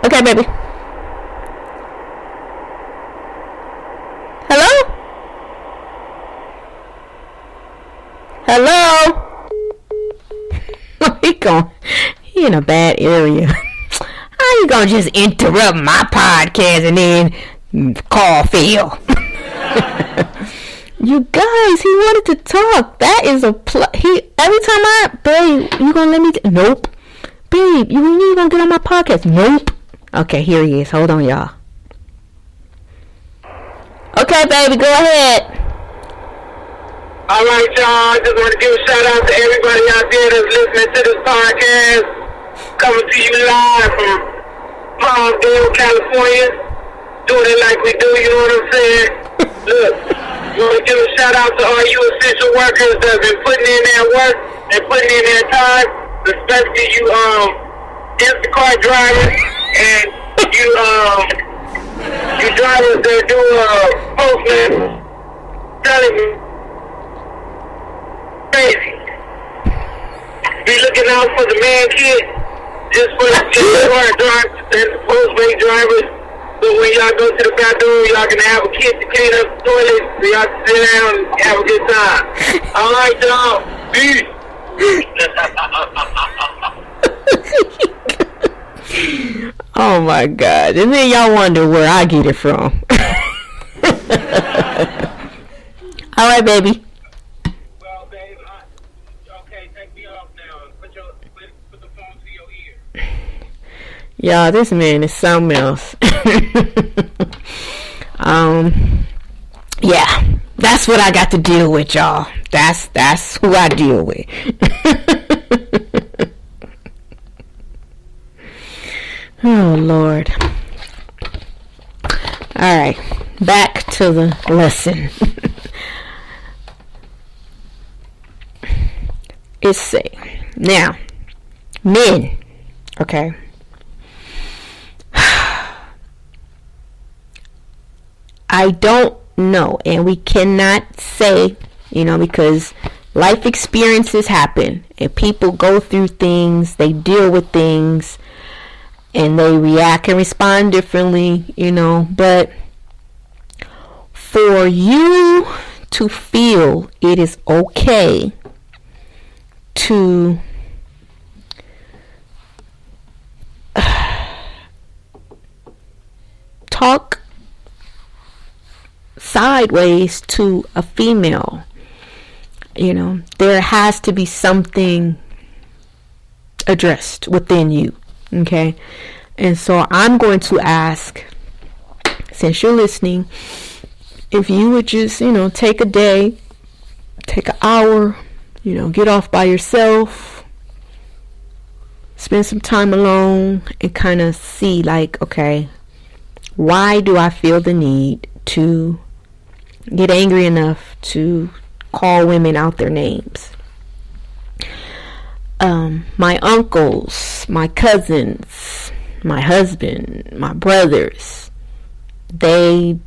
Okay, baby. Hello? Hello? He in a bad area. How you gonna just interrupt my podcast and then call Phil? You guys, he wanted to talk. That is a every time babe, you gonna let me nope. Babe, you gonna get on my podcast? Nope. Okay, here he is. Hold on, y'all. Okay, baby, go ahead. Alright, y'all, I just want to give a shout out to everybody out there that's listening to this podcast. Coming to you live from Palmdale, California. Doing it like we do, you know what I'm saying? Look, I want to give a shout out to all you essential workers that have been putting in their work and putting in their time, especially you Instacart drivers and you drivers that do postman telling me crazy. Be looking out for the man kid, just for the car drivers and the postman drivers. So when y'all go to the bathroom, y'all can have a kid to clean up the toilet, so y'all can sit down and have a good time. Alright, y'all. Peace. Oh my God. And then y'all wonder where I get it from. Alright, baby. Well, babe, okay, take me off now. Put the phone to your ear. Y'all, this man is something else. Yeah, that's what I got to deal with, y'all. That's who I deal with. Oh, Lord. All right, back to the lesson. It's say now, men, okay. I don't know, and we cannot say, because life experiences happen, and people go through things, they deal with things, and they react and respond differently, but for you to feel it is okay to talk sideways to a female, there has to be something addressed within you. Okay, and so I'm going to ask, since you're listening, if you would just, take a day, take an hour, get off by yourself, spend some time alone, and kind of see, like, okay, why do I feel the need to get angry enough to call women out their names? My uncles, my cousins, my husband, my brothers, my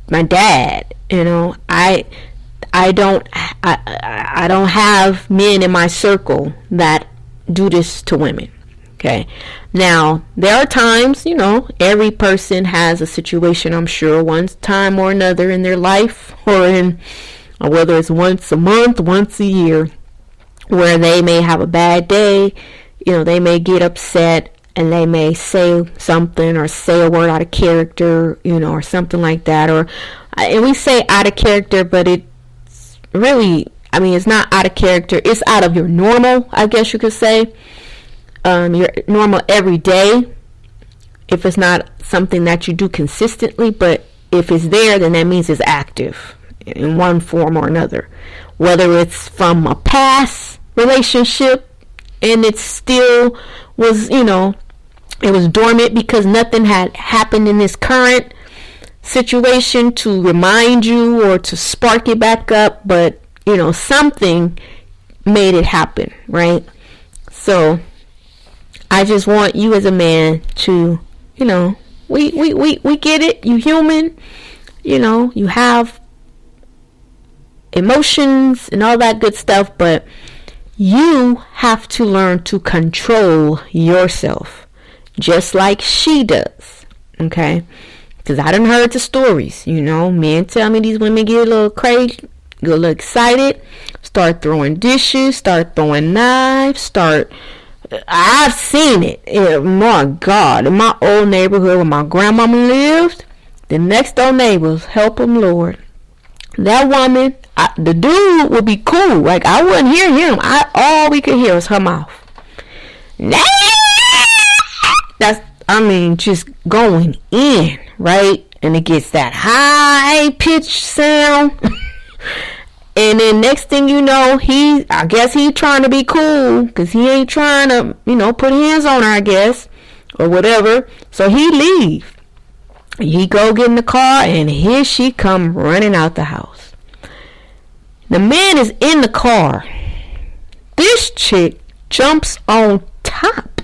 dad, I don't have men in my circle that do this to women. Okay. Now, there are times, every person has a situation, I'm sure, one time or another in their life, or whether it's once a month, once a year, where they may have a bad day, they may get upset, and they may say something or say a word out of character, or something like that. And we say out of character, but it's really, it's not out of character. It's out of your normal, I guess you could say. Your normal every day, if it's not something that you do consistently, but if it's there, then that means it's active in one form or another. Whether it's from a past relationship and it still was, it was dormant because nothing had happened in this current situation to remind you or to spark it back up, but something made it happen, right? So I just want you as a man to, we get it. You human, you have emotions and all that good stuff, but you have to learn to control yourself. just like she does. Okay? Because I done heard the stories. Men tell me these women get a little crazy, get a little excited, start throwing dishes, start throwing knives, I've seen it. My God. In my old neighborhood where my grandmama lived, the next door neighbors, help them, Lord. That woman, the dude would be cool. Like, I wouldn't hear him. All we could hear was her mouth. That's, just going in, right? And it gets that high-pitched sound. And then next thing you know, I guess he's trying to be cool, because he ain't trying to, put hands on her, I guess, or whatever. So he leave. He go get in the car, and here she come running out the house. The man is in the car. This chick jumps on top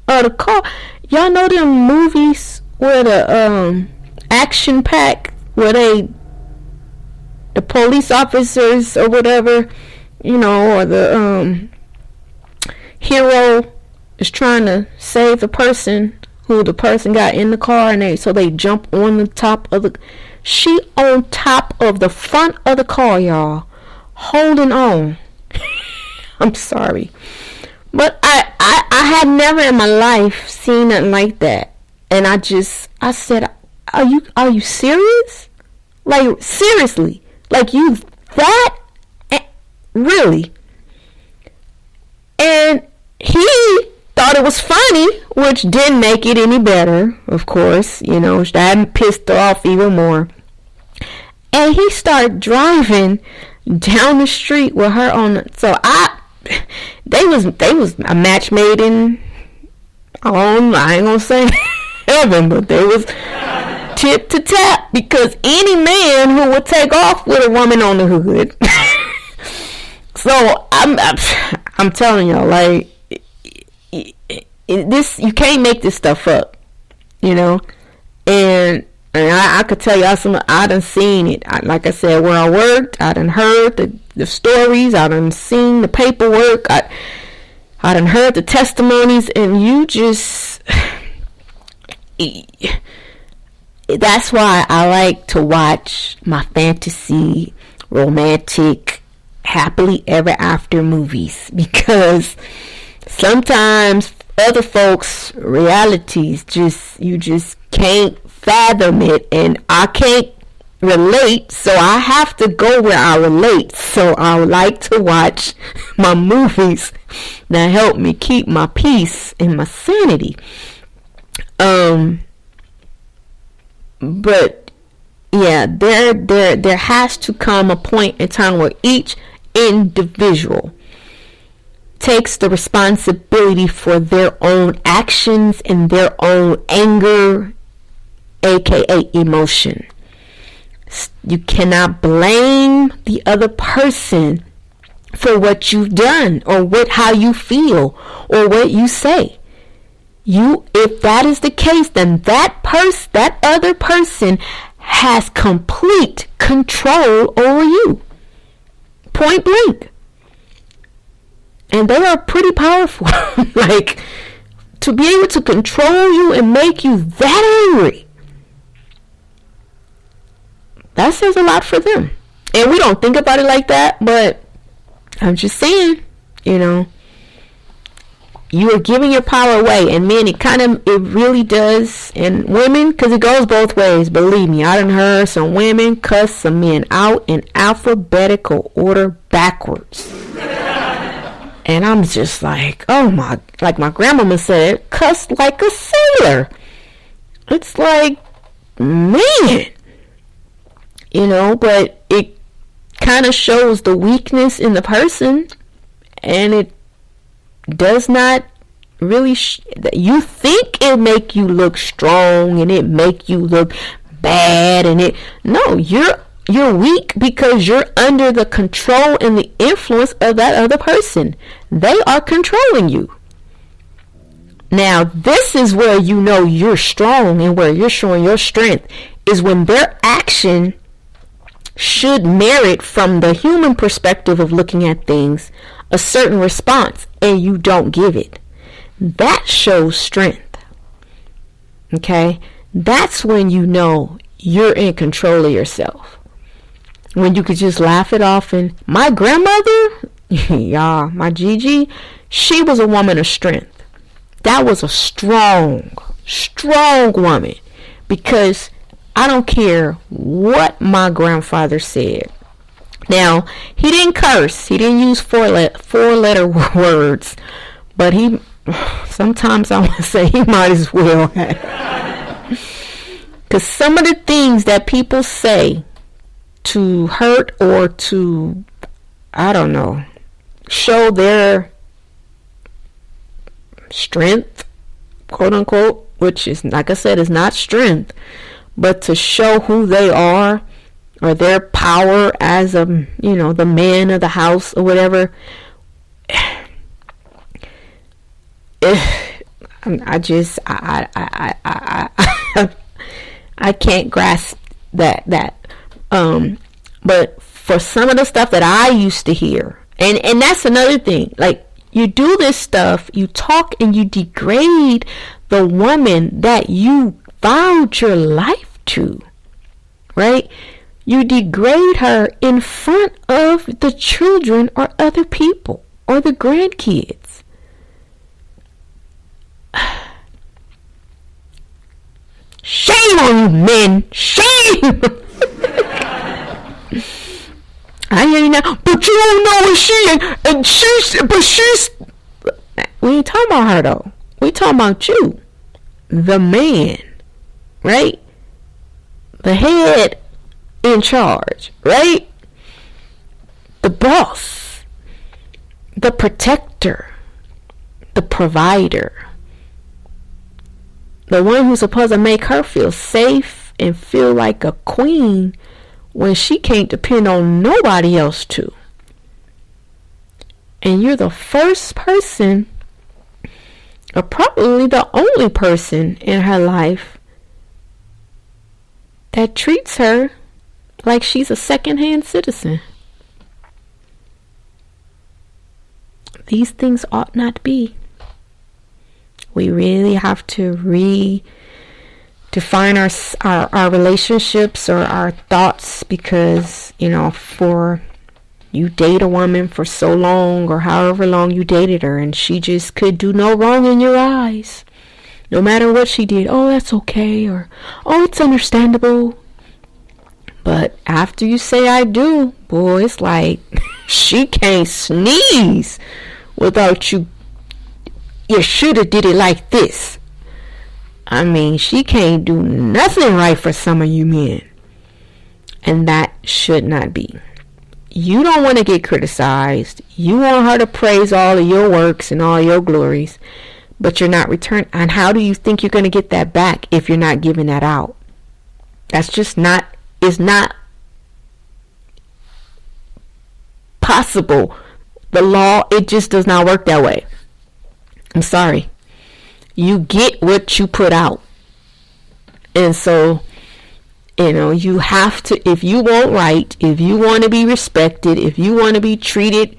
of the car. Y'all know them movies where the action pack, where the police officers or whatever, or the hero is trying to save the person who the person got in the car, and they jump on the top of she on top of the front of the car, y'all, holding on. I'm sorry, but I had never in my life seen nothing like that, and I said, are you serious? Like, seriously? Like, you that? Really? And he thought it was funny, which didn't make it any better, of course. That pissed her off even more. And he started driving down the street with her on. So they was a match made in, I ain't gonna say heaven, but they was tip to tap, because any man who would take off with a woman on the hood. So I'm telling y'all, like, this, you can't make this stuff up, and I could tell y'all I done seen it. Like I said, where I worked, I done heard the stories, I done seen the paperwork, I done heard the testimonies, and you just, that's why I like to watch my fantasy, romantic, happily ever after movies, because sometimes other folks' realities you just can't fathom it, and I can't relate, so I have to go where I relate. So I like to watch my movies that help me keep my peace and my sanity. But yeah, there has to come a point in time where each individual takes the responsibility for their own actions and their own anger, aka emotion. You cannot blame the other person for what you've done, or how you feel, or what you say. If that is the case, then that other person has complete control over you. Point blank. And they are pretty powerful. Like, to be able to control you and make you that angry, that says a lot for them. And we don't think about it like that, but I'm just saying, you are giving your power away. And men, it really does. And women, because it goes both ways, believe me. I done heard some women cuss some men out in alphabetical order backwards. And I'm just like, like my grandmama said, cuss like a sailor. It's like, man. But it kind of shows the weakness in the person, and it does not really you think it make you look strong and it make you look bad, and you're weak because you're under the control and the influence of that other person. They are controlling you. Now, this is where you're strong, and where you're showing your strength is when their action should merit, from the human perspective of looking at things, a certain response, and you don't give it. That shows strength. Okay? That's when you know you're in control of yourself. When you could just laugh it off. And my grandmother, y'all, my Gigi, she was a woman of strength. That was a strong woman. Because I don't care what my grandfather said. Now, he didn't curse. He didn't use four-letter words. But sometimes I want to say he might as well have. Because some of the things that people say to hurt or to, I don't know, show their strength, quote unquote, which is, like I said, is not strength, but to show who they are or their power as the man of the house or whatever. I can't grasp that. But for some of the stuff that I used to hear, and that's another thing, like, you do this stuff, you talk and you degrade the woman that you vowed your life to, right? You degrade her in front of the children or other people or the grandkids. Shame on you, men! Shame! I hear you now, but you don't know what she's. We ain't talking about her though. We talking about you, the man, right? The head in charge, right? The boss, the protector, the provider, the one who's supposed to make her feel safe and feel like a queen when she can't depend on nobody else to. And you're the first person, or probably the only person in her life that treats her like she's a second-hand citizen. These things ought not be. We really have to redefine our relationships or our thoughts, because, for you date a woman for so long or however long you dated her, and she just could do no wrong in your eyes. No matter what she did, oh, that's okay, or oh, it's understandable. But after you say I do, boy, it's like she can't sneeze without you. You should have did it like this. I mean, she can't do nothing right for some of you men. And that should not be. You don't want to get criticized. You want her to praise all of your works and all your glories, but you're not returning. And how do you think you're going to get that back if you're not giving that out? That's just not, it's not possible. The law, it just does not work that way. I'm sorry. You get what you put out. And so, you have to, if you want right, if you want to be respected, if you want to be treated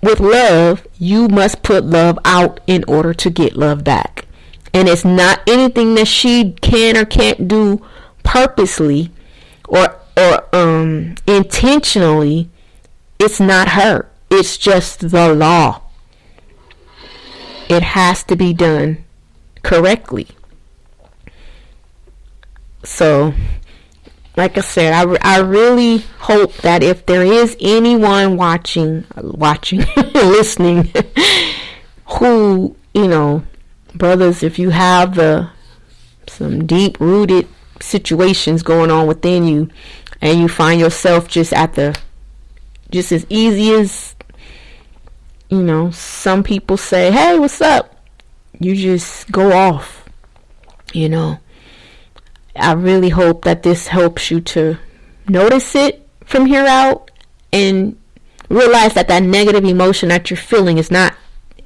with love, you must put love out in order to get love back. And it's not anything that she can or can't do purposely or intentionally. It's not her. It's just the law. It has to be done correctly. So, like I said, I really hope that if there is anyone watching, listening, who, brothers, if you have some deep-rooted situations going on within you, and you find yourself just as easy as, some people say, hey, what's up? You just go off, I really hope that this helps you to notice it from here out and realize that negative emotion that you're feeling is not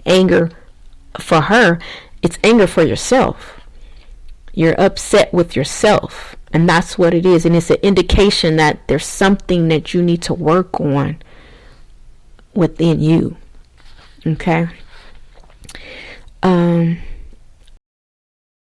anger for her. It's anger for yourself. You're upset with yourself, and that's what it is. And it's an indication that there's something that you need to work on within you. Okay.